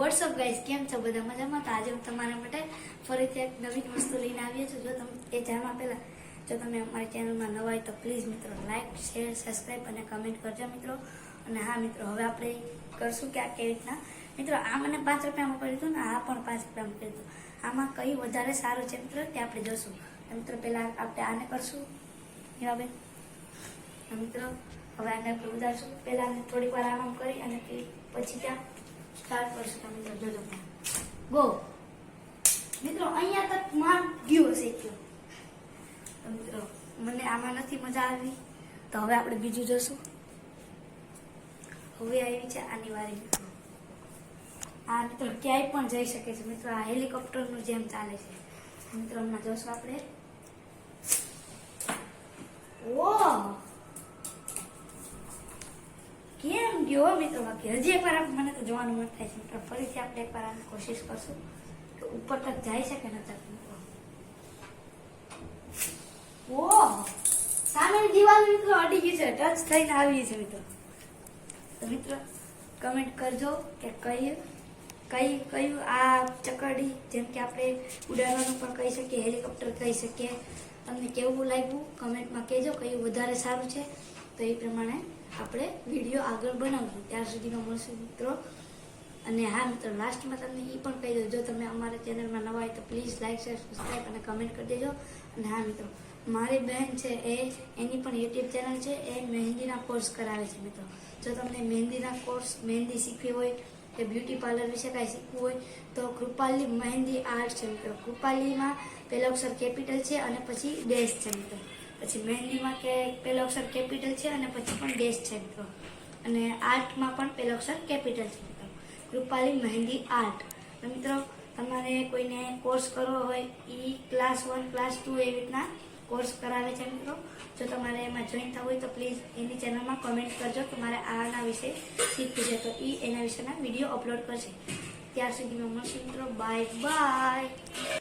WhatsApp guys, કેમ છો બધા મજામાં? તો આજે હું તમારા માટે ફરીથી એક નવીન વસ્તુ લઈને આવી છું. જો તમે એ જાણવા પહેલા જો તમે અમારી ચેનલમાં નવા હોય તો પ્લીઝ મિત્રો લાઈક, શેર, સબસ્ક્રાઈબ અને કમેન્ટ કરજો મિત્રો. અને હા મિત્રો, હવે આપણે કરશું કે આ કેવી રીતના મિત્રો. આ મને 5 રૂપિયામાં પડ્યું હતું ને આ પણ 5 રૂપિયામાં પડ્યું હતું. આમાં કઈ વધારે સારું છે મિત્રો તે આપણે જોશું. મિત્રો પહેલા આપણે આને કરશું હીરાબેન. મિત્રો હવે આને આપણે ઉતારશું. પહેલા આને થોડીક વાર આરામ કરી અને પછી ત્યાં સ્ટાર્ટ કરશું. મિત્રો જોજો ગો મિત્રો, અહીંયા તક માર ગયો હશે એટલો. મિત્રો મને આમાં નથી મજા આવી તો હવે આપણે બીજું જોશું. હવે આવી છે આની વારી મિત્રો. આ મિત્રો ક્યાંય પણ જઈ શકે છે મિત્રો. આ હેલિકોપ્ટરનું જેમ ચાલે છે મિત્રો. હમણાં જોશું આપણે. ઓહ કેમ ગયો મિત્રો. બાકી હજી એકવાર મને તો જોવાનું મન થાય છે મિત્રો. ફરીથી આપણે એકવાર આની કોશિશ કરશું કે ઉપર તક જાય છે કે નથી મિત્રો. ઓહ સામેની દિવાલ મિત્રો અડી ગઈ છે, ટચ થઈને આવી છે મિત્રો. તો મિત્રો કમેન્ટ કરજો કે કયું આ ચકરડી, જેમ કે આપણે ઉડાડવાનું પણ કહી શકીએ, હેલિકોપ્ટર કહી શકીએ, તમને કેવું લાગ્યું કમેન્ટમાં કહેજો. કયું વધારે સારું છે તો એ પ્રમાણે આપણે વિડીયો આગળ બનાવશું. ત્યાર સુધીમાં મળશું મિત્રો. અને હા મિત્રો, લાસ્ટમાં તમને એ પણ કહી દો, જો તમે અમારા ચેનલમાં નવા હોય તો પ્લીઝ લાઈક, શેર, સબસ્ક્રાઈબ અને કમેન્ટ કરી દેજો. અને હા મિત્રો, મારી બહેન છે એની પણ યુટ્યુબ ચેનલ છે. એ મહેંદીના કોર્સ કરાવે છે મિત્રો. જો તમને મહેંદીના કોર્સ, મહેંદી શીખવી હોય કે બ્યુટી પાર્લર વિશે કાંઈ શીખવું હોય તો કૃપાલી મહેંદી આર્ટ છે મિત્રો. કૃપાલીમાં પહેલો અક્ષર કેપિટલ છે અને પછી ડેશ છે મિત્રો. પછી મહેંદીમાં કે પહેલો અક્ષર કેપિટલ છે અને પછી પણ ડેશ છે મિત્રો. અને આર્ટમાં પણ પહેલો અક્ષર કેપિટલ છે મિત્રો. કૃપાલી મહેંદી આર્ટ. મિત્રો તમારે કોઈને કોર્સ કરવો હોય એ ક્લાસ 1, ક્લાસ 2 એવી રીતના કોર્સ કરાવે છે મિત્રો. જો તમારે એમાં જોઈન થવું હોય તો પ્લીઝ એની ચેનલમાં કમેન્ટ કરજો કે મારે આના વિશે શીખવું છે, તો એ એના વિશેના વિડીયો અપલોડ કરશે. ત્યાર સુધીમાં મળશે મિત્રો. Bye bye.